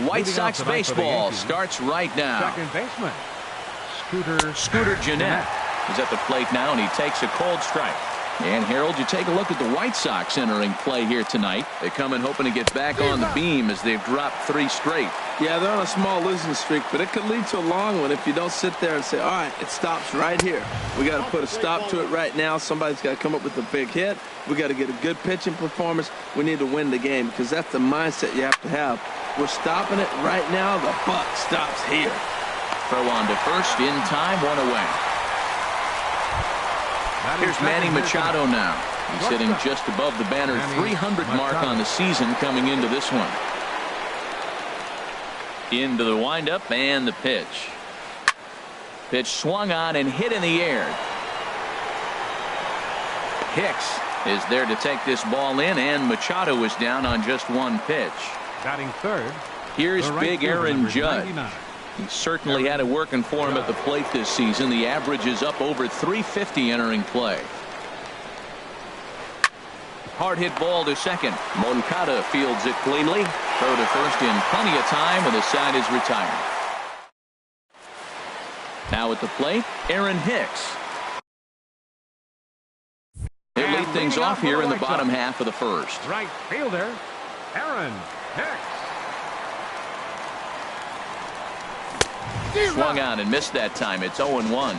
White Sox baseball starts right now. Second baseman, Scooter Gennett is at the plate now, and he takes a cold strike. And Harold, you take a look at the White Sox entering play here tonight. They come in hoping to get back on the beam as they've dropped 3 straight. Yeah, they're on a small losing streak, but it could lead to a long one if you don't sit there and say, all right, it stops right here. We got to put a stop to it right now. Somebody's got to come up with a big hit. We got to get a good pitching performance. We need to win the game because that's the mindset you have to have. We're stopping it right now. The buck stops here. Throw on to first in time, 1 away. Here's Manny Machado now. He's hitting just above the banner 300 mark on the season coming into this one. Into the windup and the pitch. Pitch swung on and hit in the air. Hicks is there to take this ball in, and Machado is down on just 1 pitch. Batting third. Here's big Aaron Judge. He certainly had it working for him at the plate this season. The average is up over 350 entering play. Hard hit ball to second. Moncada fields it cleanly. Throw to first in plenty of time, and the side is retired. Now at the plate, Aaron Hicks. They lead things off here in the bottom half of the first. Right fielder, Aaron Hicks. Swung on and missed that time. It's 0-1.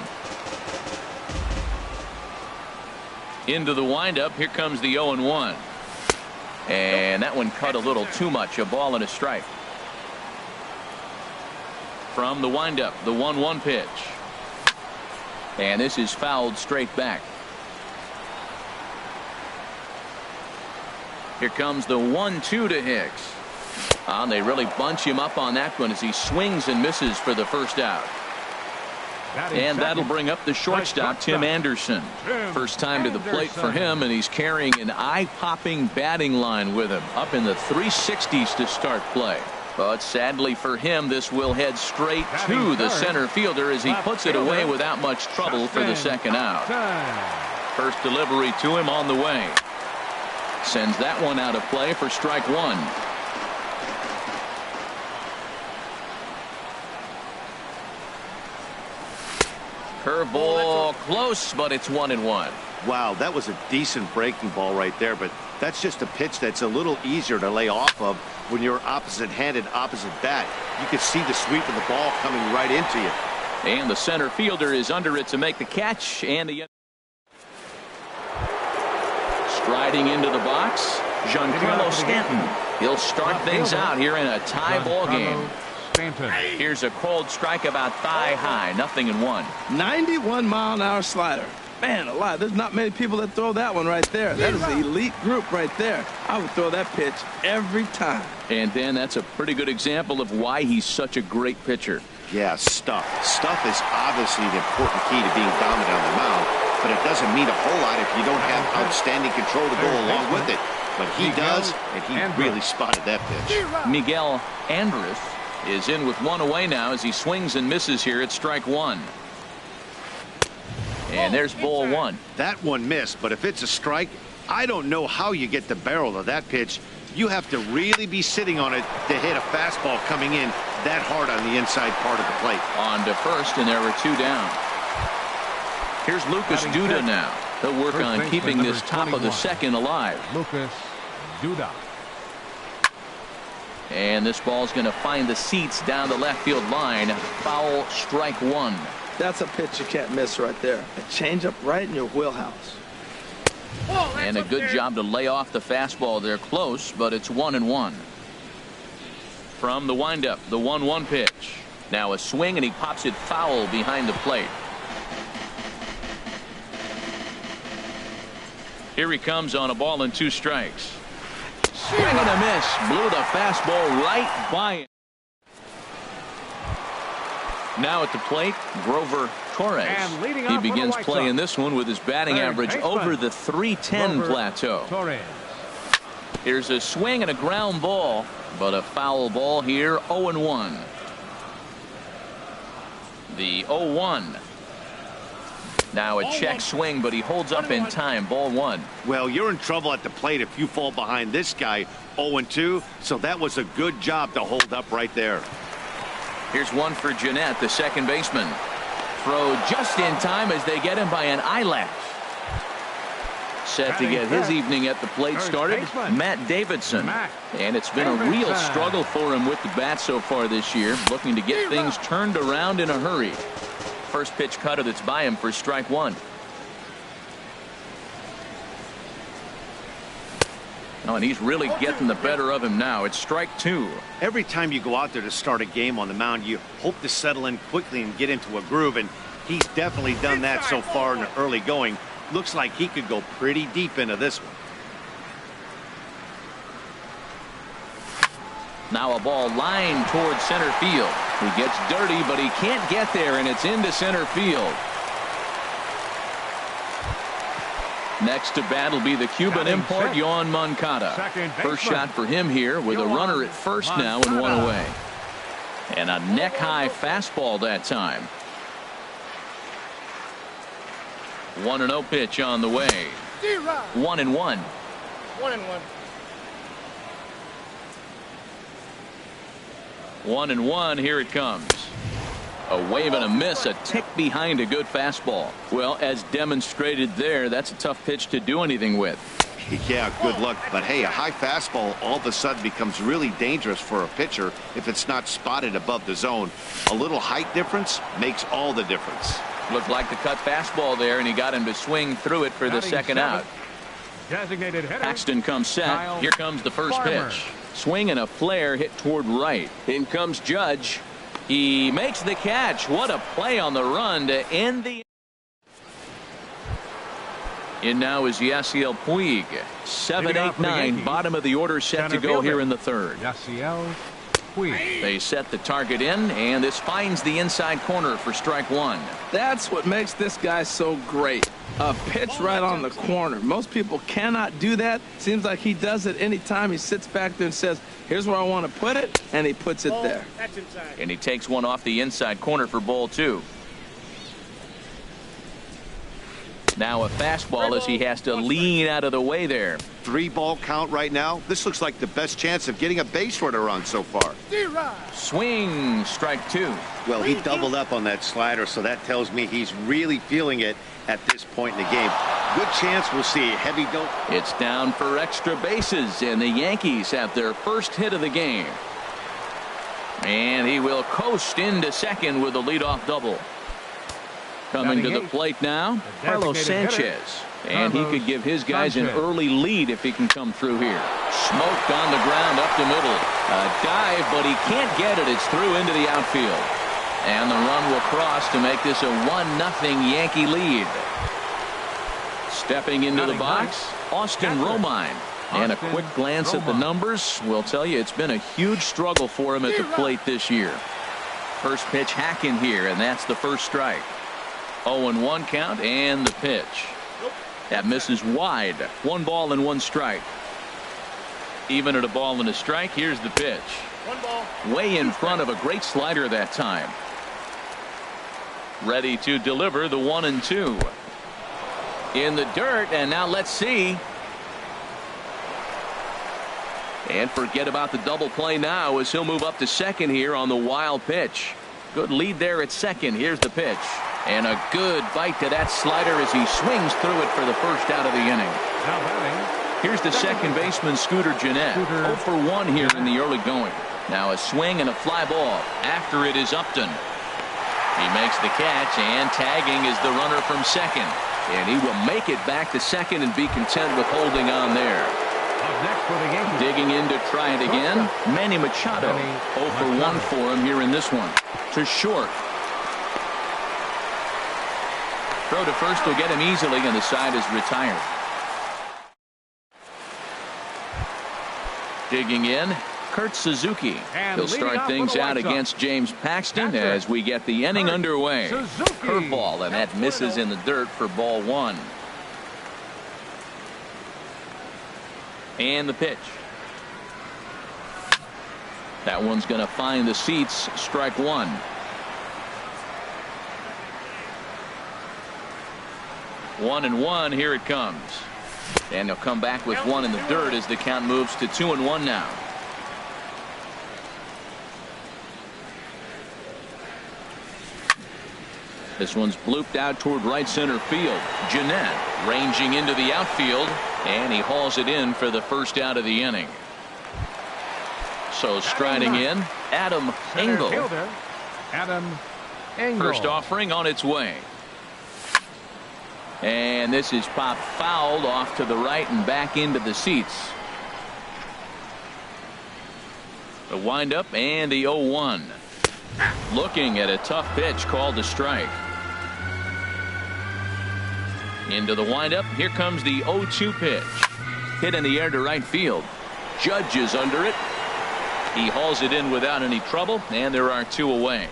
Into the windup. Here comes the 0-1. And that one cut a little too much. A ball and a strike. From the windup, the 1-1 pitch. And this is fouled straight back. Here comes the 1-2 to Hicks. They really bunch him up on that one as he swings and misses for the first out. And that'll bring up the shortstop, Tim Anderson. First time to the plate for him, and he's carrying an eye-popping batting line with him. Up in the 360s to start play. But sadly for him, this will head straight to the center fielder as he puts it away without much trouble for the second out. First delivery to him on the way. Sends that one out of play for strike 1. Curveball close, but it's 1-1. Wow, that was a decent breaking ball right there, but that's just a pitch that's a little easier to lay off of when you're opposite-handed, opposite bat. You can see the sweep of the ball coming right into you. And the center fielder is under it to make the catch, and the striding into the box, Giancarlo Stanton. He'll start things out here in a tie ball game. Here's a cold strike about thigh high, 0-1. 91-mile-an-hour slider. Man alive, there's not many people that throw that one right there. That is an elite group right there. I would throw that pitch every time. And then that's a pretty good example of why he's such a great pitcher. Yeah, stuff. Stuff is obviously the important key to being dominant on the mound, but it doesn't mean a whole lot if you don't have outstanding control to go along with it. But he does, and he really spotted that pitch. Miguel Andrus is in with 1 away now as he swings and misses here at strike 1. And there's ball 1. That one missed, but if it's a strike, I don't know how you get the barrel of that pitch. You have to really be sitting on it to hit a fastball coming in that hard on the inside part of the plate. On to first, and there were 2 down. Here's Lucas Duda now. He'll work on keeping this top of the second alive. Lucas Duda. And this ball's going to find the seats down the left field line. Foul, strike 1. That's a pitch you can't miss right there. A changeup right in your wheelhouse. And a good job to lay off the fastball there close, but it's 1-1. From the windup, the 1-1 pitch. Now a swing, and he pops it foul behind the plate. Here he comes on a ball and 2 strikes. Swing and a miss. Blew the fastball right by him. Now at the plate, Grover Torres. He begins playing this one with his batting average over the 310 plateau. Here's a swing and a ground ball, but a foul ball here, 0-1. The 0-1. Now a check swing, but he holds up in time. Ball one. Well, you're in trouble at the plate if you fall behind this guy 0-2, so that was a good job to hold up right there. Here's one for Jeanette, the second baseman. Throw just in time as they get him by an eyelash. Set to get his evening at the plate started, Matt Davidson. And it's been a real struggle for him with the bat so far this year, looking to get things turned around in a hurry. First pitch cutter that's by him for strike one. Oh, and he's really getting the better of him now. It's strike two. Every time you go out there to start a game on the mound, you hope to settle in quickly and get into a groove, and he's definitely done that so far in the early going. Looks like he could go pretty deep into this one. Now a ball lined towards center field. He gets dirty, but he can't get there, and it's into center field. Next to bat will be the Cuban import, Yoan Moncada. First shot for him here with a runner at first now and one away. And a neck-high fastball that time. 1-0 pitch on the way. 1-1. 1-1. 1-1. Here it comes. A wave and a miss, a tick behind a good fastball. Well, as demonstrated there, that's a tough pitch to do anything with. Yeah, good luck. But hey, a high fastball all of a sudden becomes really dangerous for a pitcher if it's not spotted above the zone. A little height difference makes all the difference. Looked like the cut fastball there, and he got him to swing through it for the second out. Designated hitter. Paxton comes set. Here comes the first pitch. Swing and a flare hit toward right. In comes Judge. He makes the catch. What a play on the run to end the. In now is Yasiel Puig. 7-8-9. Bottom of the order set to go here in the third. Yasiel Puig. They set the target in, and this finds the inside corner for strike one. That's what makes this guy so great. A pitch right on the corner. Most people cannot do that. Seems like he does it anytime he sits back there and says, here's where I want to put it, and he puts it there. And he takes one off the inside corner for ball two. Now a fastball as he has to lean out of the way there. 3-ball count right now. This looks like the best chance of getting a base runner on so far. Swing, strike two. Well, he doubled up on that slider, so that tells me he's really feeling it at this point in the game. Good chance we'll see a heavy go. It's down for extra bases, and the Yankees have their first hit of the game. And he will coast into second with a leadoff double. Coming to the plate now, Carlos Sanchez. And he could give his guys an early lead if he can come through here. Smoked on the ground up the middle. A dive, but he can't get it. It's through into the outfield. And the run will cross to make this a 1-0 Yankee lead. Stepping into the box, Austin Romine. And a quick glance at the numbers will tell you it's been a huge struggle for him at the plate this year. First pitch hacking here, and that's the first strike. 0-1 count, and the pitch. That misses wide. 1 ball and 1 strike. Even at a ball and a strike, here's the pitch. 1 ball. Way in front of a great slider that time. Ready to deliver the 1-2. In the dirt, and now let's see. And forget about the double play now as he'll move up to second here on the wild pitch. Good lead there at second. Here's the pitch. And a good bite to that slider as he swings through it for the first out of the inning. Here's the second baseman, Scooter Gennett. 0 for 1 here in the early going. Now a swing and a fly ball. After it is Upton. He makes the catch, and tagging is the runner from second. And he will make it back to second and be content with holding on there. Digging in to try it again, Manny Machado. 0 for 1 for him here in this one. To short. Throw to first will get him easily, and the side is retired. Digging in, Kurt Suzuki. He'll start things out against James Paxton as we get the inning underway. Curveball, and that misses in the dirt for ball 1. And the pitch. That one's going to find the seats. Strike 1. 1-1. Here it comes. And they'll come back with one in the dirt as the count moves to 2-1 now. This one's blooped out toward right center field. Jeanette ranging into the outfield, and he hauls it in for the first out of the inning. So striding in, Adam Engel. First offering on its way. And this is popped fouled off to the right and back into the seats. The windup and the 0-1. Looking at a tough pitch called a strike. Into the windup. Here comes the 0-2 pitch. Hit in the air to right field. Judge is under it. He hauls it in without any trouble, and there are two away.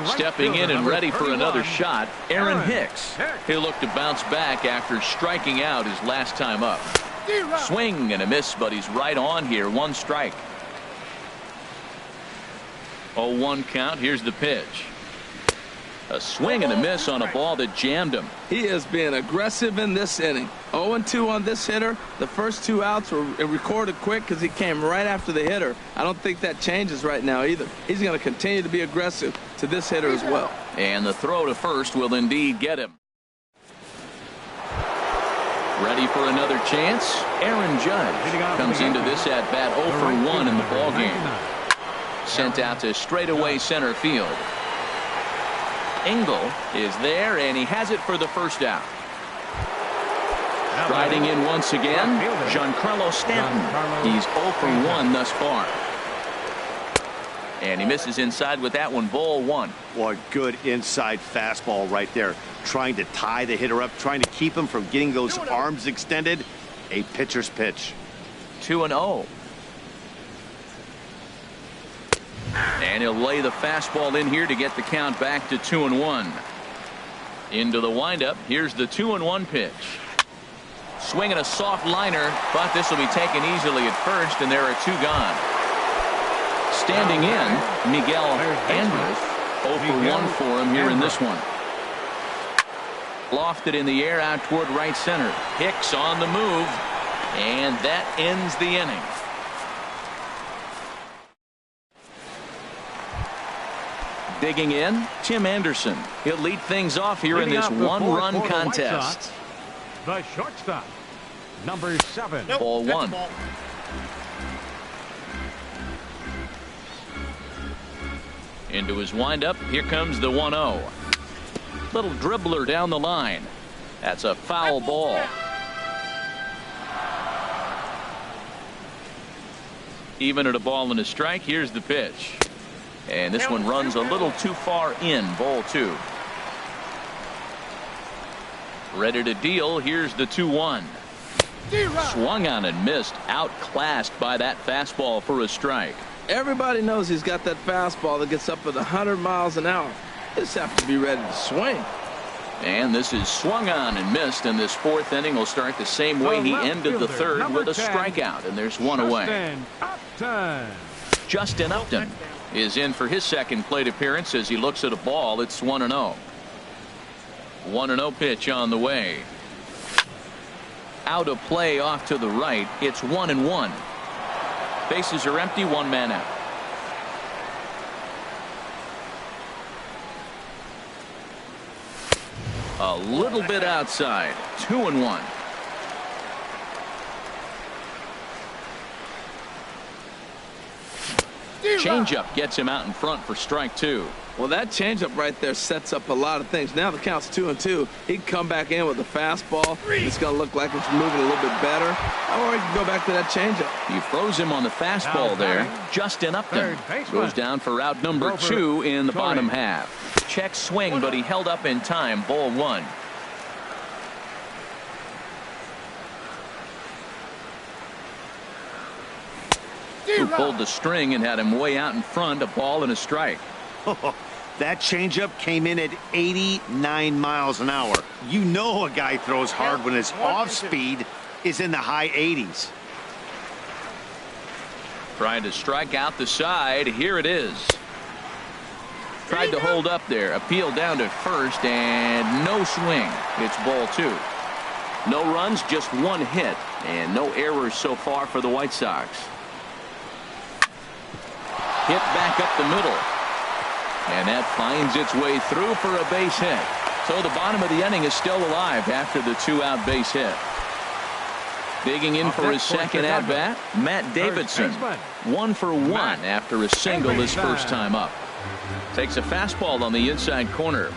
Stepping in and ready for another shot, Aaron Hicks. He'll look to bounce back after striking out his last time up. Swing and a miss, but he's right on here. One strike. 0-1 count. Here's the pitch. A swing and a miss on a ball that jammed him. He is being aggressive in this inning. 0-2 on this hitter. The first two outs were recorded quick because he came right after the hitter. I don't think that changes right now either. He's going to continue to be aggressive to this hitter as well. And the throw to first will indeed get him. Ready for another chance? Aaron Judge comes into this at bat 0 for 1 in the ballgame. Sent out to straightaway center field. Engel is there, and he has it for the first out. Riding in once again, Giancarlo Stanton. He's 0 for 1 thus far. And he misses inside with that one. Ball 1. Boy, good inside fastball right there. Trying to tie the hitter up, trying to keep him from getting those arms extended. A pitcher's pitch. 2-0. And he'll lay the fastball in here to get the count back to 2-1. Into the windup. Here's the 2-1 pitch. Swinging a soft liner, but this will be taken easily at first, and there are two gone. Standing in, Miguel Andres. 0 for 1 for him here in this one. Lofted in the air out toward right center. Hicks on the move, and that ends the inning. Digging in, Tim Anderson. He'll lead things off here in this one-run contest. The shortstop, number 7. Ball 1. Into his windup. Here comes the 1-0. Little dribbler down the line. That's a foul ball. Even at a ball and a strike. Here's the pitch. And this one runs a little too far in. Ball 2. Ready to deal. Here's the 2-1. Swung on and missed. Outclassed by that fastball for a strike. Everybody knows he's got that fastball that gets up at 100 miles an hour. He just have to be ready to swing. And this is swung on and missed, and this fourth inning will start the same way he ended the third, with a strikeout, and there's one away. Justin Upton is in for his second plate appearance as he looks at a ball. It's 1-0. 1-0 pitch on the way. Out of play off to the right. It's 1-1. Bases are empty. One man out. A little bit outside. 2-1. Changeup gets him out in front for strike 2. Well, that changeup right there sets up a lot of things. Now the count's 2-2. He can come back in with a fastball. It's going to look like it's moving a little bit better. Or he can go back to that changeup. You froze him on the fastball there. Justin Upton goes down for out number 2 in the bottom half. Check swing, but he held up in time. Ball 1. Who pulled the string and had him way out in front. A ball and a strike. That changeup came in at 89 miles an hour. You know a guy throws hard when his off speed is in the high 80s. Trying to strike out the side. Here it is. Tried to hold up there. Appeal down to first, and no swing. It's ball 2. No runs, just 1 hit, and no errors so far for the White Sox. Hit back up the middle. And that finds its way through for a base hit. So the bottom of the inning is still alive after the 2-out base hit. Digging in for his second at-bat, Matt Davidson. 1 for 1 after a single his first time up. Takes a fastball on the inside corner.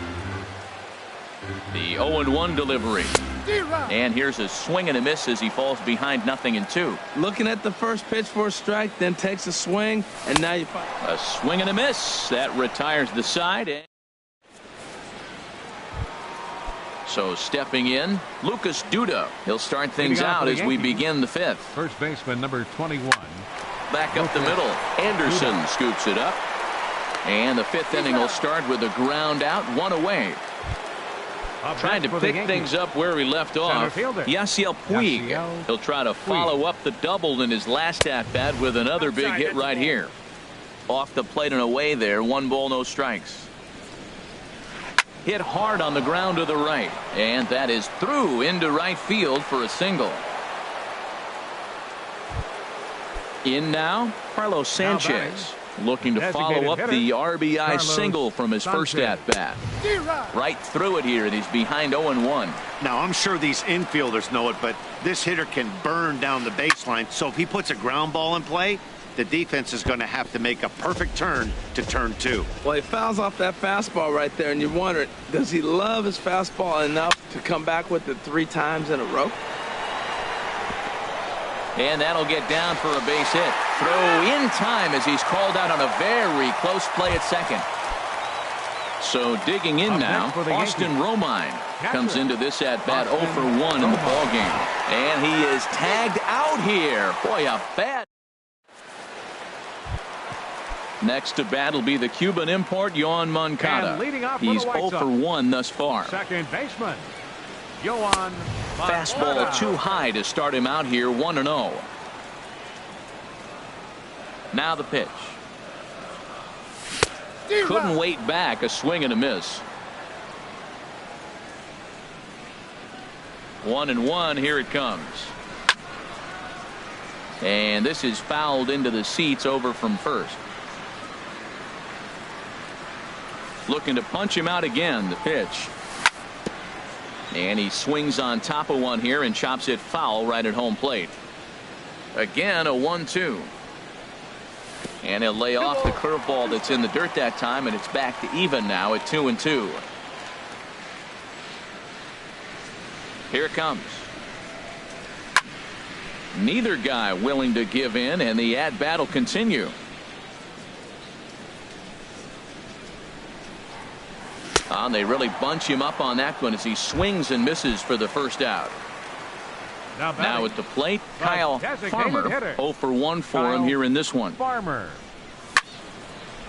The 0-1 delivery. And here's a swing and a miss as he falls behind 0-2. Looking at the first pitch for a strike, then takes a swing, and now you find a swing and a miss that retires the side. So stepping in, Lucas Duda. He'll start things out as we begin the 5th. First baseman number 21. Back up the middle. Anderson scoops it up. And the 5th inning will start with a ground out, 1 away. Trying to pick things up where he left off. Yasiel Puig. He'll try to follow up the double in his last at-bat with another big hit right here. Off the plate and away there. 1 ball, no strikes. Hit hard on the ground to the right. And that is through into right field for a single. In now, Carlos Sanchez. Looking to follow up the RBI single from his first at-bat. Right through it here, and he's behind 0-1. Now, I'm sure these infielders know it, but this hitter can burn down the baseline. So if he puts a ground ball in play, the defense is going to have to make a perfect turn to turn 2. Well, he fouls off that fastball right there, and you wonder, does he love his fastball enough to come back with it 3 times in a row? And that'll get down for a base hit. Throw in time as he's called out on a very close play at second. So digging in now, Austin Romine comes into this at-bat 0 for 1 in the ballgame. And he is tagged out here. Boy, a bad. Next to bat will be the Cuban import, Yoan Moncada. He's 0 for 1 thus far. Second baseman, Yoan. Fastball too high to start him out here, 1-0. Now the pitch. Couldn't wait back, a swing and a miss. 1-1, here it comes. And this is fouled into the seats over from first. Looking to punch him out again, the pitch. And he swings on top of one here and chops it foul right at home plate. Again, a 1-2. And he'll lay off the curveball that's in the dirt that time, and it's back to even now at 2-2. Here it comes. Neither guy willing to give in, and the at-bat will continue. They really bunch him up on that one as he swings and misses for the first out. Now at the plate, Kyle Farmer. 0 for 1 for him here in this one.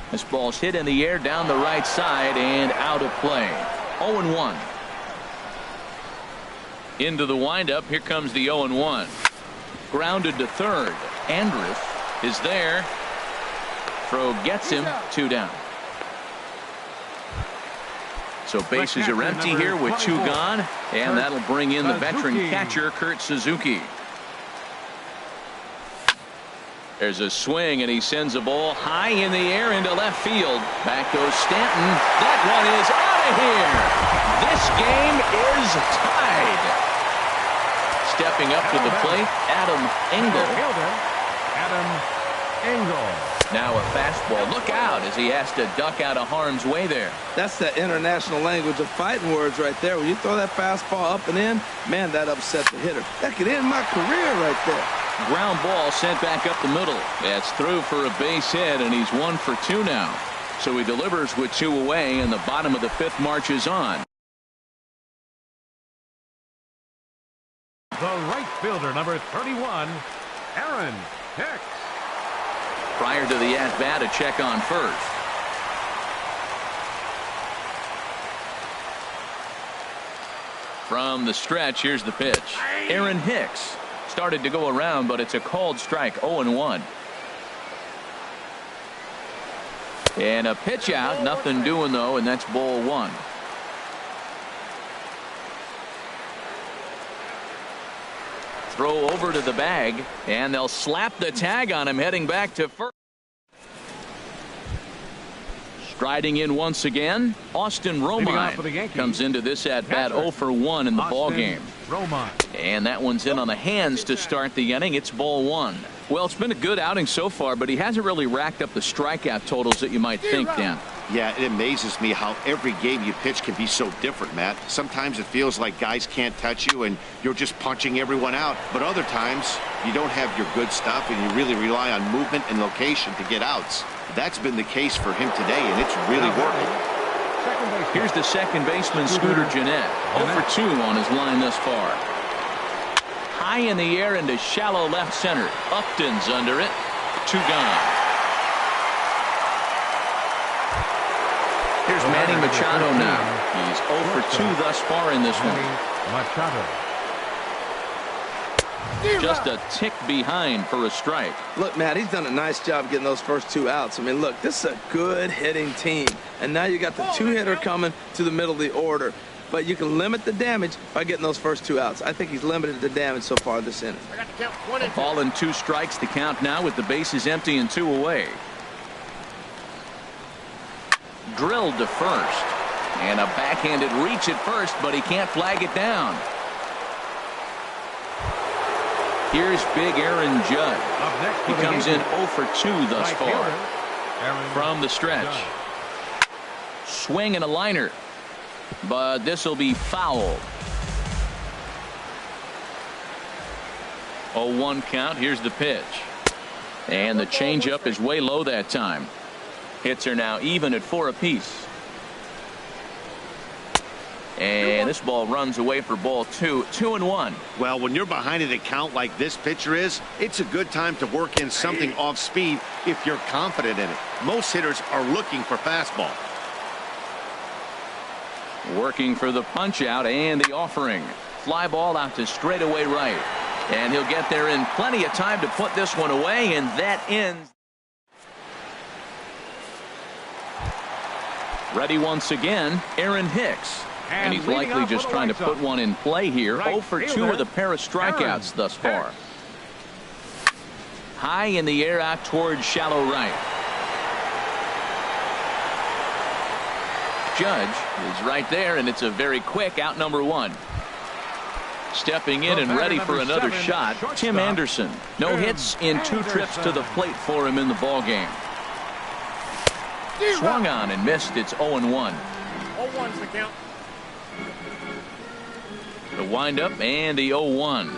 This ball's hit in the air down the right side and out of play. 0-1. Into the windup. Here comes the 0-1. Grounded to third. Andrus is there. Throw gets him. 2 down. So bases are empty here with 2 gone, and that'll bring in the veteran catcher, Kurt Suzuki. There's a swing, and he sends a ball high in the air into left field. Back goes Stanton. That one is out of here. This game is tied. Stepping up to the plate, Adam Engel. Now a fastball. Look out as he has to duck out of harm's way there. That's the international language of fighting words right there. When you throw that fastball up and in, man, that upset the hitter. That could end my career right there. Ground ball sent back up the middle. That's through for a base hit, and he's 1 for 2 now. So he delivers with 2 away, and the bottom of the 5th marches on. The right fielder, number 31, Aaron Hicks. Prior to the at-bat, a check on first. From the stretch, here's the pitch. Aaron Hicks started to go around, but it's a called strike, 0-1. And a pitch out, nothing doing though, and that's ball one. Throw over to the bag, and they'll slap the tag on him heading back to first. Striding in once again, Austin Romine comes into this at bat 0 for 1 in the ball game. And that one's in on the hands to start the inning. It's ball one. Well, it's been a good outing so far, but he hasn't really racked up the strikeout totals that you might think, Dan. Yeah, it amazes me how every game you pitch can be so different, Matt. Sometimes it feels like guys can't touch you and you're just punching everyone out. But other times you don't have your good stuff and you really rely on movement and location to get outs. That's been the case for him today, and it's really working. Here's the second baseman, Scooter Gennett. 0 for 2 on his line thus far. High in the air into shallow left center. Upton's under it. 2 gone. Here's Manny Machado now. He's 0 for 2 thus far in this one. Machado. Just a tick behind for a strike. Look, Matt, he's done a nice job getting those first 2 outs. I mean, look, this is a good hitting team. And now you got the 2-hitter coming to the middle of the order. But you can limit the damage by getting those first 2 outs. I think he's limited the damage so far this inning. A ball and 2 strikes to count now with the bases empty and 2 away. Drilled to first. And a backhanded reach at first, but he can't flag it down. Here's big Aaron Judge. He comes in 0 for 2 thus far. From the stretch. Swing and a liner. But this will be fouled. 0-1 count. Here's the pitch. And the changeup is way low that time. Hits are now even at 4 apiece. And this ball runs away for ball 2. 2-1. Well, when you're behind an account like this pitcher is, it's a good time to work in something off speed if you're confident in it. Most hitters are looking for fastball. Working for the punch out and the offering. Fly ball out to straightaway right. And he'll get there in plenty of time to put this one away, and that ends. Ready once again, Aaron Hicks. And he's likely just trying to put one in play here. 0 for 2 with a pair of strikeouts thus far. High in the air out towards shallow right. Judge is right there, and it's a very quick out number 1. Stepping in and ready for another shot, Tim Anderson. No hits in 2 trips to the plate for him in the ball game. Swung on and missed. It's 0-1. 0-1's the count. The windup and the 0-1.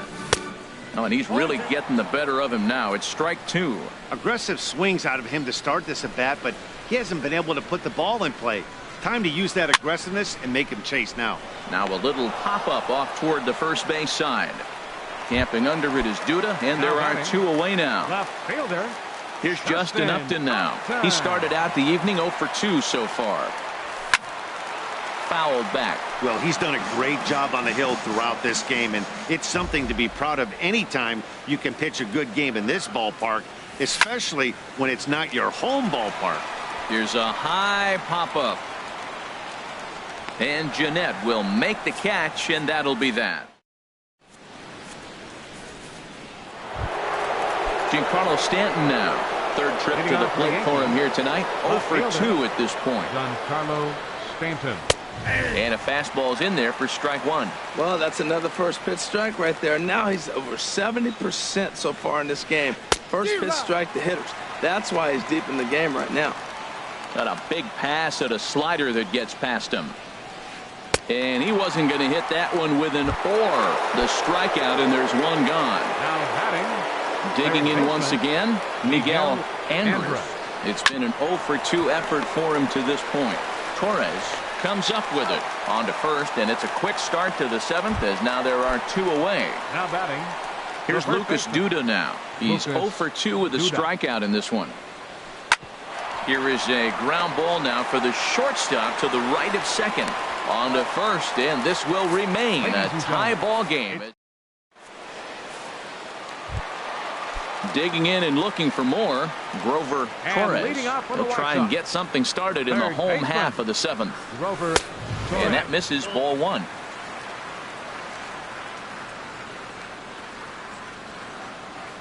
Oh, and he's really getting the better of him now. It's strike 2. Aggressive swings out of him to start this at bat, but he hasn't been able to put the ball in play. Time to use that aggressiveness and make him chase now. Now a little pop-up off toward the first base side. Camping under it is Duda, and there are 2 away now. Left fielder. Here's Justin Upton now. He started out the evening 0 for 2 so far. Fouled back. Well, he's done a great job on the hill throughout this game, and it's something to be proud of anytime you can pitch a good game in this ballpark, especially when it's not your home ballpark. Here's a high pop-up. And Gennett will make the catch, and that'll be that. Giancarlo Stanton now. 3rd trip to the plate for him here tonight. 0 for 2 at this point. Giancarlo Stanton. And a fastball's in there for strike 1. Well, that's another first pitch strike right there. Now he's over 70% so far in this game. First pitch strike to hitters. That's why he's deep in the game right now. Got a big pass at a slider that gets past him. And he wasn't going to hit that one with an or. The strikeout, and there's 1 gone. Now batting. Digging in once again, Miguel Andres. It's been an 0 for 2 effort for him to this point. Torres comes up with it on to first, and it's a quick start to the 7th as now there are 2 away. Now batting. Here's Lucas Duda now. He's 0 for 2 with a strikeout in this one. Here is a ground ball now for the shortstop to the right of second. On to first, and this will remain a tie ball game. Digging in and looking for more, Grover Torres. He'll try and get something started in the home half of the 7th. And that misses, ball 1.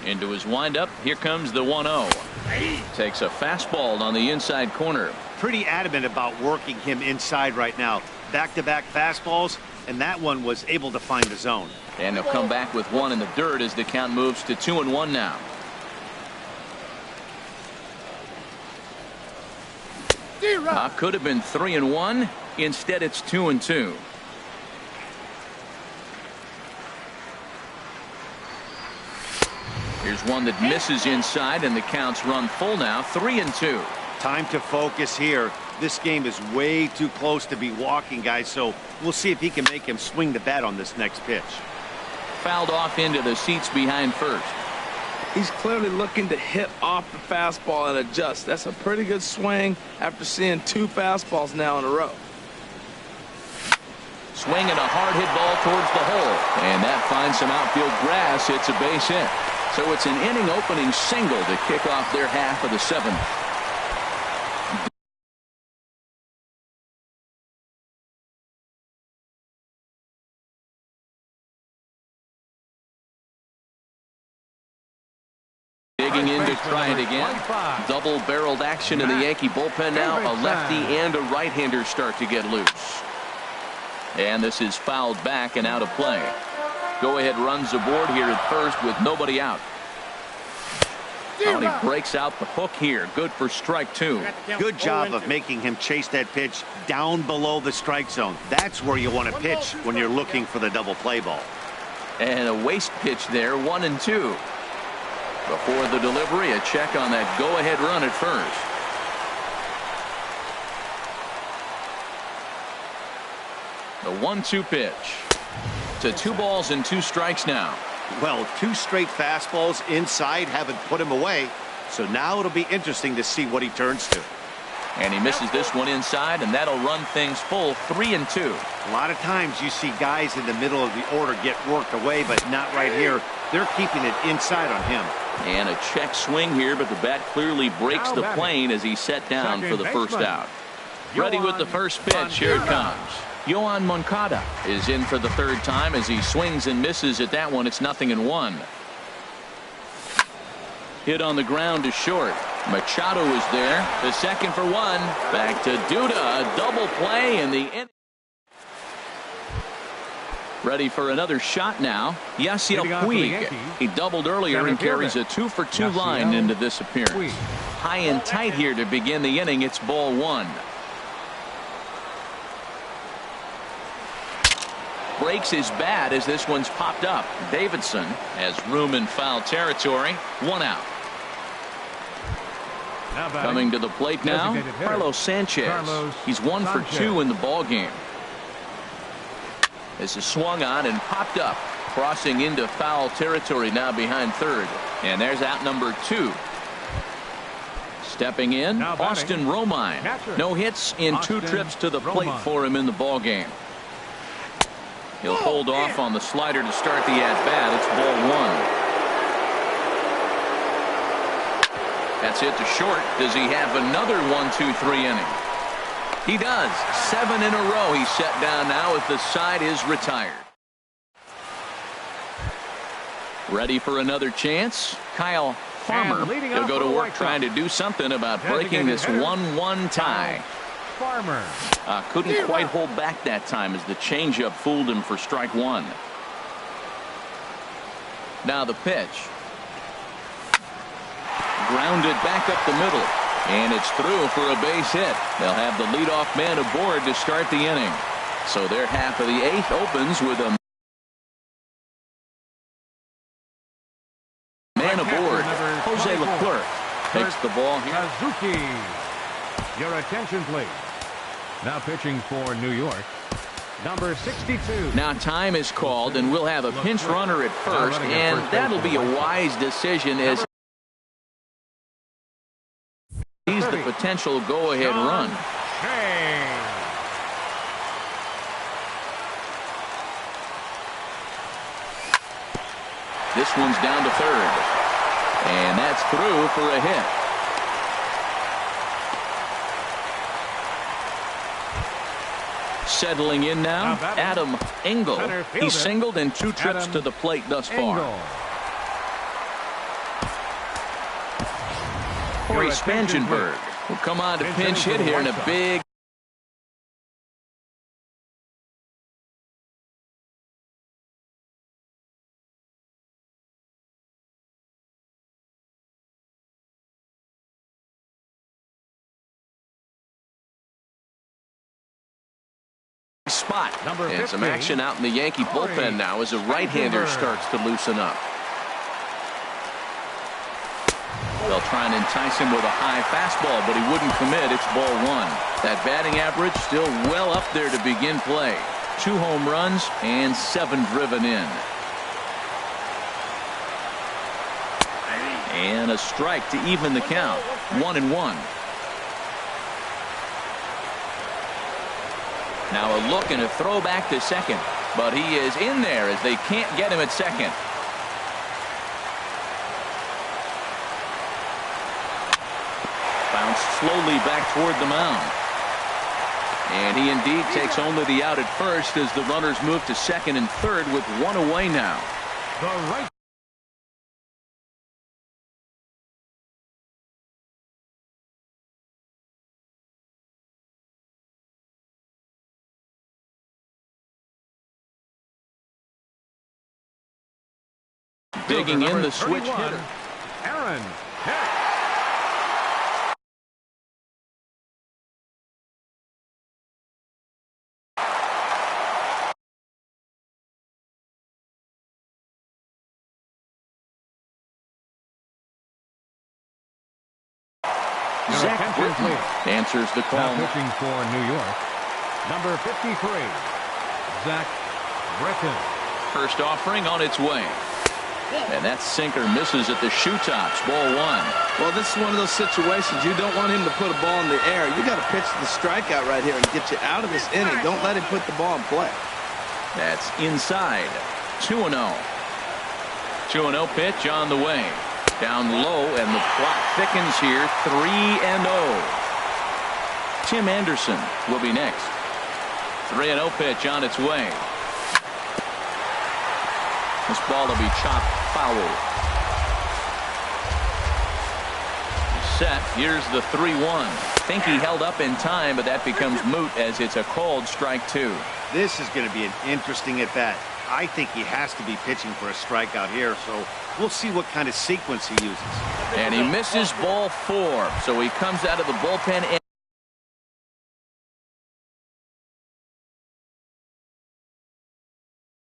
Into his windup. Here comes the 1-0. Takes a fastball on the inside corner. Pretty adamant about working him inside right now. Back-to-back fastballs, and that one was able to find the zone. And he'll come back with one in the dirt as the count moves to 2-1 now. Could have been 3-1. Instead, it's 2-2. Here's one that misses inside, and the count's run full now, 3-2. Time to focus here. This game is way too close to be walking, guys, so we'll see if he can make him swing the bat on this next pitch. Fouled off into the seats behind first. He's clearly looking to hit off the fastball and adjust. That's a pretty good swing after seeing 2 fastballs now in a row. Swinging a hard hit ball towards the hole, and that finds some outfield grass. It's a base hit. So it's an inning opening single to kick off their half of the 7th. Digging in to try it again. Double-barreled action in the Yankee bullpen now. A lefty and a right-hander start to get loose. And this is fouled back and out of play. Go-ahead runs aboard here at first with nobody out. And he breaks out the hook here. Good for strike 2. Good job of making him chase that pitch down below the strike zone. That's where you want to pitch when you're looking for the double play ball. And a waste pitch there, 1-2. Before the delivery, a check on that go-ahead run at first. The 1-2 pitch. To 2 balls and 2 strikes now. Well, 2 straight fastballs inside haven't put him away. So now it'll be interesting to see what he turns to. And he misses this one inside, and that'll run things full, 3-2. A lot of times you see guys in the middle of the order get worked away, but not right here. They're keeping it inside on him. And a check swing here, but the bat clearly breaks the plane as he's set down for the first out. Ready with the first pitch. Here it comes. Yohan Moncada is in for the 3rd time as he swings and misses at that one. It's 0-1. Hit on the ground to short. Machado is there. The second for 1. Back to Duda. A double play in the inning. Ready for another shot now. Yasiel Puig. He doubled earlier and carries a 2-for-2 line into this appearance. High and tight here to begin the inning. It's ball 1. Breaks his bat as this one's popped up. Davidson has room in foul territory. 1 out. Coming to the plate now, Carlos Sanchez. He's 1 for 2 in the ball game. This is swung on and popped up, crossing into foul territory now behind third. And there's out number 2. Stepping in, Austin Romine. No hits in 2 trips to the plate for him in the ball game. He'll hold off on the slider to start the at-bat. It's ball 1. That's hit to short. Does he have another 1-2-3 inning? He does. 7 in a row. He's set down now as the side is retired. Ready for another chance? Kyle Farmer. He'll go to work trying to do something about breaking this 1-1 tie. Farmer. Couldn't quite hold back that time as the changeup fooled him for strike 1. Now the pitch. Grounded back up the middle. And it's through for a base hit. They'll have the leadoff man aboard to start the inning. So their half of the 8th opens with a man aboard. Jose Leclerc takes the ball here. Suzuki. Your attention, please. Now pitching for New York, number 62. Now time is called, and we'll have a pinch runner at first, and that'll be a wise decision as he's the potential go-ahead run. This one's down to third. And that's through for a hit. Settling in now, Adam Engel. He's singled in 2 trips to the plate thus far. Corey Spangenberg will come on to pinch hit here in a big spot. And some action out in the Yankee bullpen now as a right-hander starts to loosen up. They'll try and entice him with a high fastball, but he wouldn't commit. It's ball 1. That batting average still well up there to begin play. 2 home runs and 7 driven in. And a strike to even the count. 1-1. Now a look and a throw back to second, but he is in there as they can't get him at second. Bounced slowly back toward the mound. And he indeed takes only the out at first as the runners move to second and third with 1 away now. The right. Digging in the switch hitter. Aaron. Zach Britton answers the call. Now pitching for New York, number 53, Zach Britton. First offering on its way. And that sinker misses at the shoe tops. Ball 1. Well, this is one of those situations you don't want him to put a ball in the air. You got to pitch the strikeout right here and get you out of this inning. Don't let him put the ball in play. That's inside. 2-0. 2-0 pitch on the way. Down low, and the clock thickens here. 3-0. Tim Anderson will be next. 3-0 pitch on its way. This ball will be chopped foul. Set. Here's the 3-1. Think he held up in time, but that becomes moot as it's a called strike 2. This is going to be an interesting at bat. I think he has to be pitching for a strikeout here, so we'll see what kind of sequence he uses. And he misses ball 4, so he comes out of the bullpen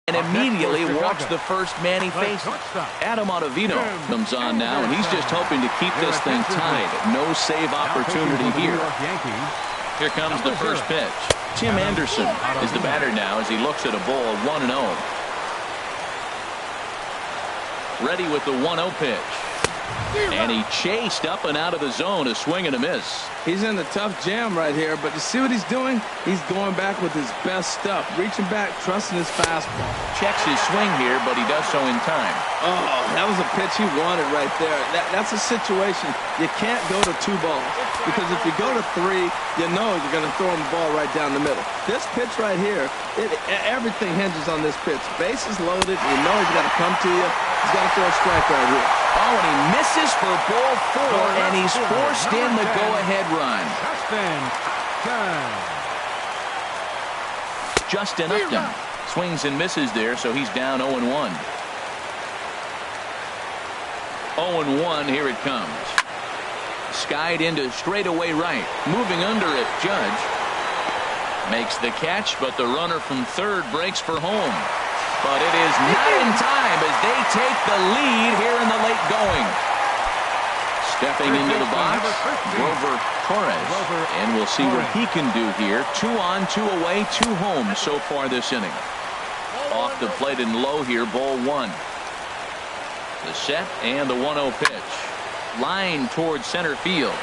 and immediately walks the first man he faces. Adam Ottavino comes on now, and he's just hoping to keep this thing tied. No save opportunity here. Here comes the first pitch. Tim Anderson is the batter now as he looks at a ball 1-0. Ready with the 1-0 pitch. And he chased up and out of the zone, a swing and a miss. He's in a tough jam right here, but you see what he's doing? He's going back with his best stuff. Reaching back, trusting his fastball. Checks his swing here, but he does so in time. Oh, that was a pitch he wanted right there. That's a situation. You can't go to 2 balls, because if you go to 3, you know you're going to throw him the ball right down the middle. This pitch right here, everything hinges on this pitch. Bases loaded. You know he's got to come to you. He's got to throw a strike right here. Oh, and he misses for ball 4, and he's forced in the go-ahead run. Justin Upton swings and misses there, so he's down 0-1. 0-1, here it comes. Skied into straightaway right. Moving under it, Judge makes the catch, but the runner from third breaks for home. But it is not in time as they take the lead here in the late going. Stepping into the box, Grover Torres. And we'll see what he can do here. 2 on, 2 away, 2 home so far this inning. Off the plate and low here, ball 1. The set and the 1-0 pitch. Line towards center field.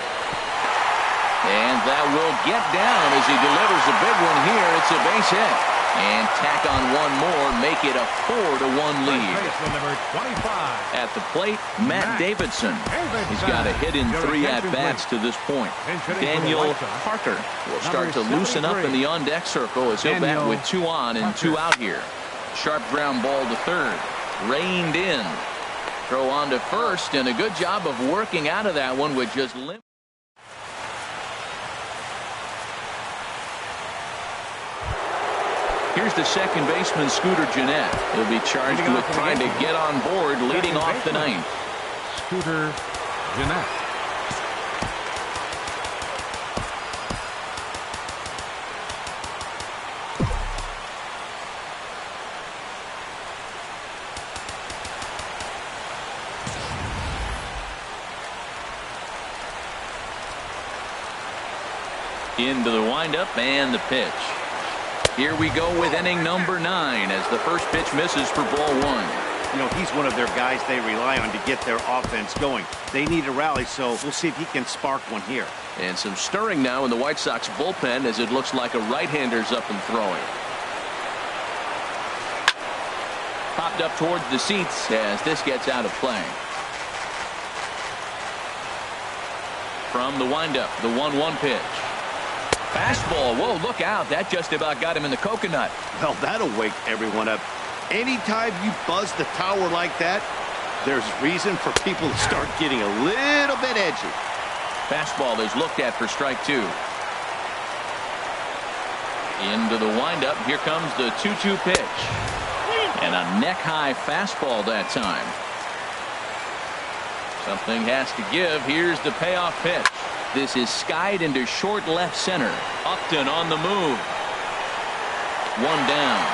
And that will get down as he delivers a big one here. It's a base hit. And tack on one more, make it a 4-1 lead. Number 25. At the plate, Matt Davidson. He's got a hit in 3 at-bats to this point. Daniel Parker will start to loosen up in the on-deck circle as he'll bat with 2 on and 2 out here. Sharp ground ball to third. Reined in. Throw on to first, and a good job of working out of that one with just limp. Here's the second baseman, Scooter Gennett. He'll be charged with trying to get on board, leading off the ninth. Scooter Gennett. Into the windup and the pitch. Here we go with inning number 9 as the first pitch misses for ball 1. You know, he's one of their guys they rely on to get their offense going. They need a rally, so we'll see if he can spark one here. And some stirring now in the White Sox bullpen as it looks like a right-hander's up and throwing. Popped up towards the seats as this gets out of play. From the windup, the 1-1 pitch. Fastball. Whoa, look out. That just about got him in the coconut. Well, that'll wake everyone up. Anytime you buzz the tower like that, there's reason for people to start getting a little bit edgy. Fastball is looked at for strike 2. Into the windup. Here comes the 2-2 pitch. And a neck-high fastball that time. Something has to give. Here's the payoff pitch. This is skied into short left center. Upton on the move. 1 down.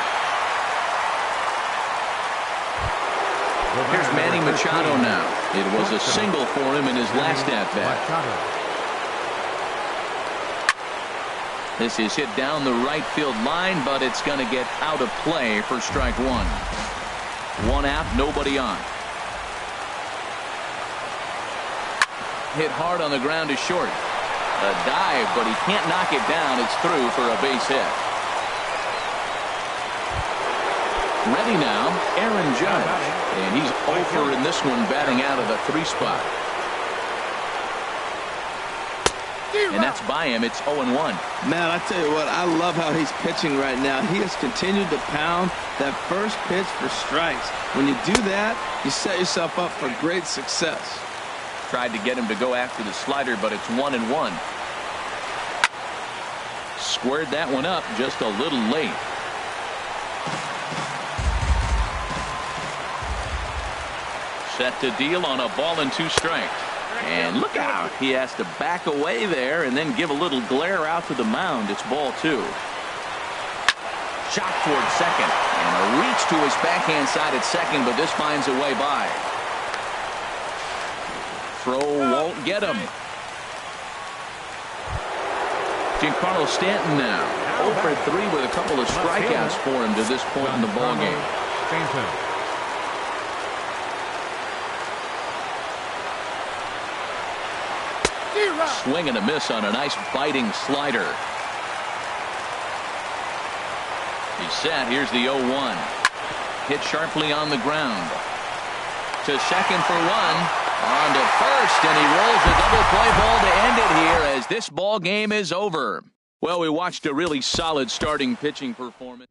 Here's Manny Machado now. It was a single for him in his last at-bat. This is hit down the right field line, but it's going to get out of play for strike 1. 1 out, nobody on. Hit hard on the ground to short. A dive, but he can't knock it down. It's through for a base hit. Ready now, Aaron Judge. And he's over in this one, batting out of the 3 spot. And that's by him. It's 0-1. Man, I tell you what, I love how he's pitching right now. He has continued to pound that first pitch for strikes. When you do that, you set yourself up for great success. Tried to get him to go after the slider, but it's 1-1. Squared that one up just a little late. Set to deal on a ball and 2 strikes. And look out. He has to back away there and then give a little glare out to the mound. It's ball 2. Shot toward second. And a reach to his backhand side at second, but this finds a way by. Throw won't get him. Giancarlo Stanton now 0 for 3 with a couple of strikeouts for him to this point in the ballgame. Swing and a miss on a nice biting slider. He's set. Here's the 0-1. Hit sharply on the ground. To second for 1. On to first, and he rolls a double play ball to end it here as this ball game is over. Well, we watched a really solid starting pitching performance.